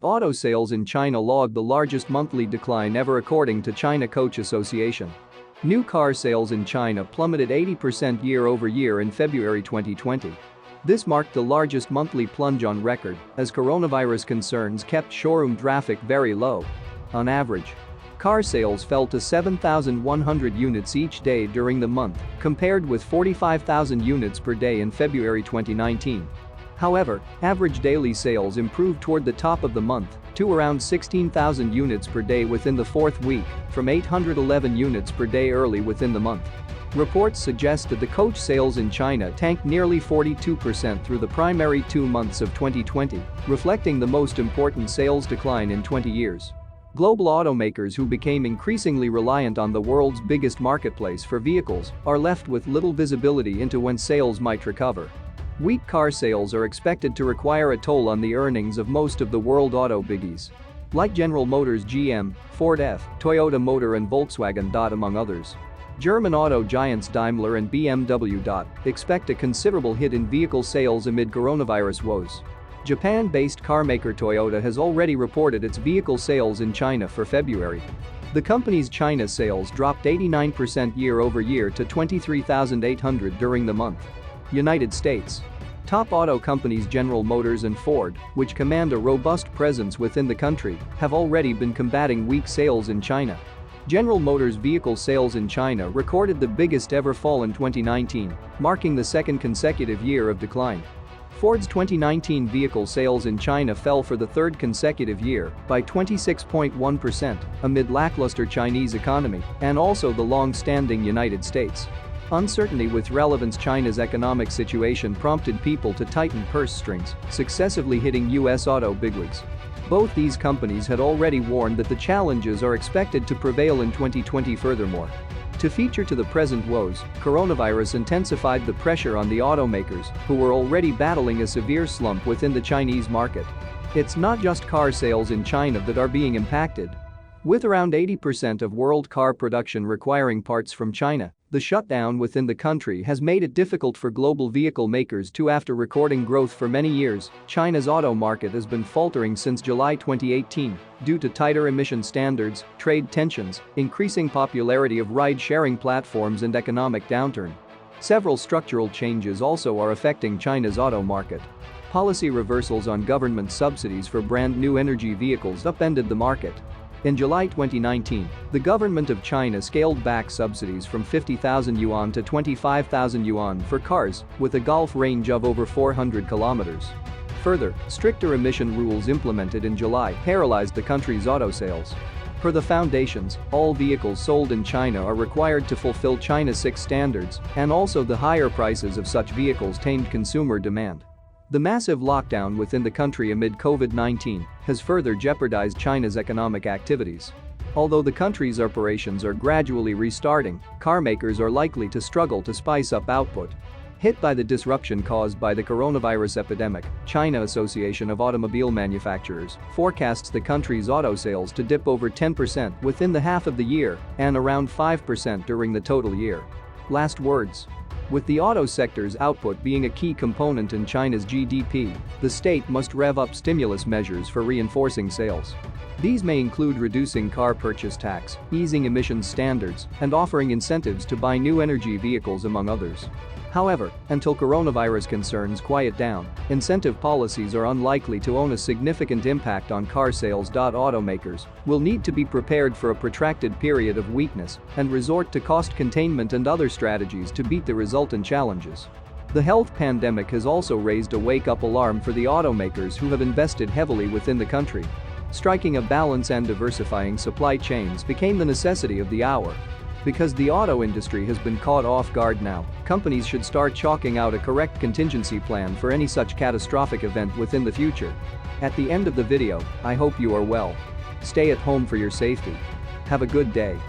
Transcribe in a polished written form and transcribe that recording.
Auto sales in China logged the largest monthly decline ever according to China Coach Association. New car sales in China plummeted 80% year-over-year in February 2020. This marked the largest monthly plunge on record as coronavirus concerns kept showroom traffic very low. On average, car sales fell to 7,100 units each day during the month, compared with 45,000 units per day in February 2019. However, average daily sales improved toward the top of the month to around 16,000 units per day within the fourth week, from 811 units per day early within the month. Reports suggest that the coach sales in China tanked nearly 42% through the primary 2 months of 2020, reflecting the most important sales decline in 20 years. Global automakers who became increasingly reliant on the world's biggest marketplace for vehicles are left with little visibility into when sales might recover. Weak car sales are expected to require a toll on the earnings of most of the world auto biggies, like General Motors GM, Ford F, Toyota Motor and Volkswagen. Among others. German auto giants Daimler and BMW. Expect a considerable hit in vehicle sales amid coronavirus woes. Japan-based carmaker Toyota has already reported its vehicle sales in China for February. The company's China sales dropped 89% year-over-year to 23,800 during the month. United States. Top auto companies General Motors and Ford, which command a robust presence within the country, have already been combating weak sales in China. General Motors vehicle sales in China recorded the biggest ever fall in 2019, marking the second consecutive year of decline. Ford's 2019 vehicle sales in China fell for the third consecutive year by 26.1% amid lackluster Chinese economy and also the long-standing United States. Uncertainty with relevance. China's economic situation prompted people to tighten purse strings, successively hitting U.S. auto bigwigs. Both these companies had already warned that the challenges are expected to prevail in 2020. Furthermore, to feature to the present woes, coronavirus intensified the pressure on the automakers, who were already battling a severe slump within the Chinese market. It's not just car sales in China that are being impacted. With around 80% of world car production requiring parts from China, the shutdown within the country has made it difficult for global vehicle makers to. After recording growth for many years, China's auto market has been faltering since July 2018 due to tighter emission standards, trade tensions, increasing popularity of ride-sharing platforms and economic downturn. Several structural changes also are affecting China's auto market. Policy reversals on government subsidies for brand new energy vehicles upended the market. In July 2019, the government of China scaled back subsidies from 50,000 yuan to 25,000 yuan for cars with a Gulf range of over 400 kilometers. Further, stricter emission rules implemented in July paralyzed the country's auto sales. Per the foundations, all vehicles sold in China are required to fulfill China 6 standards, and also the higher prices of such vehicles tamed consumer demand. The massive lockdown within the country amid COVID-19 has further jeopardized China's economic activities. Although the country's operations are gradually restarting, carmakers are likely to struggle to spice up output. Hit by the disruption caused by the coronavirus epidemic, China Association of Automobile Manufacturers forecasts the country's auto sales to dip over 10% within the half of the year and around 5% during the total year. Last words. With the auto sector's output being a key component in China's GDP, the state must rev up stimulus measures for reinforcing sales. These may include reducing car purchase tax, easing emissions standards, and offering incentives to buy new energy vehicles, among others. However, until coronavirus concerns quiet down, incentive policies are unlikely to own a significant impact on car sales. Automakers will need to be prepared for a protracted period of weakness and resort to cost containment and other strategies to beat the resultant challenges. The health pandemic has also raised a wake-up alarm for the automakers who have invested heavily within the country. Striking a balance and diversifying supply chains became the necessity of the hour. Because the auto industry has been caught off guard now, companies should start chalking out a correct contingency plan for any such catastrophic event within the future. At the end of the video, I hope you are well. Stay at home for your safety. Have a good day.